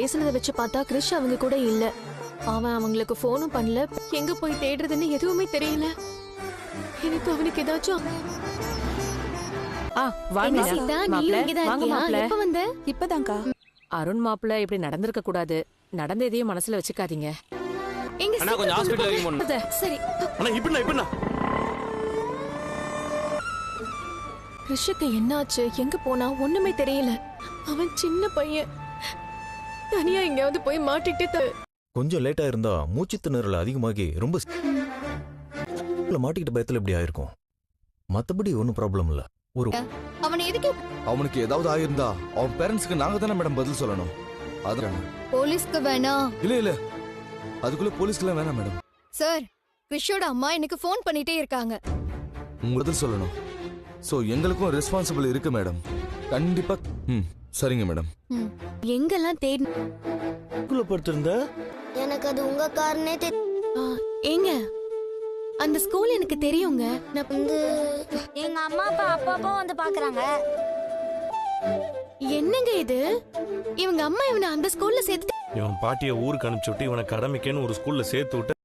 பேசுனதை வச்சு பார்த்தா கிறிஷ் அவங்க கூட இல்ல. அவன் அவங்களுக்கு போனும் பண்ணல. எங்க போய் தேடுறதுன்னு எதுவுமே தெரியல. எனக்கு அவனுக்கு ஏதாச்சும் வாங்க சீதா, நீயும் இங்கதான் இருக்கியா? எப்ப வந்த? இப்பதான்க்கா. அருண் மாப்பிள்ள இப்படி நடந்திருக்க கூடாது. நடந்த எதையும் மனசுல வச்சுக்காதீங்க. எங்க அண்ணா கொஞ்சம் ஹாஸ்பிடல் வரைக்கும் போணும். சரி. அண்ணா இப்படினா கிறிஷுக்கு என்னாச்சு, எங்க போனா ஒண்ணுமே தெரியல. அவன் சின்ன பையன், தனியா எங்கயாவது போய் மாட்டிக்கிட்டு கொஞ்சம் லேட்டா இருந்தா மூச்சு திணறல் அதிகமாகி ரொம்ப மாட்டிக்கிட்ட பயத்துல இப்படி ஆயிருக்கும். மத்தபடி ஒன்னும் ப்ராப்ளம் இல்ல. ஒரு அவனை எதுக்கு அவனுக்கு ஏதாவது ஆயிருந்தா அவன் பேரண்ட்ஸ்க்கு நாங்க தானே மேடம் பதில் சொல்லணும். அது போலீஸ்க்கு வேணாம். இல்ல அதுக்குள்ள போலீஸ்க்குலாம் வேணாம் மேடம். சார், கிறிஷோட அம்மா எனக்கு ஃபோன் பண்ணிட்டே இருக்காங்க. உங்க பதில் சொல்லணும். சோ எங்களுக்கும் ரெஸ்பான்சிபிள் இருக்கு மேடம். கண்டிப்பா. சரிங்க மேடம். எங்கெல்லாம் தேடி படுத்திருந்த எனக்கு அது உங்க காரணே ஏங்க, அந்த ஸ்கூல் எனக்கு தெரியுங்க. நான் வந்து எங்க அம்மா அப்பா அப்பப்போ வந்து பாக்குறாங்க. என்னங்க இது, இவங்க அம்மா இவனை அந்த ஸ்கூல்ல சேர்த்து இவன் பாட்டியை ஊருக்கு அனுப்பிச்சு விட்டு இவனை கடமைக்கேன்னு ஒரு ஸ்கூல்ல சேர்த்து விட்டு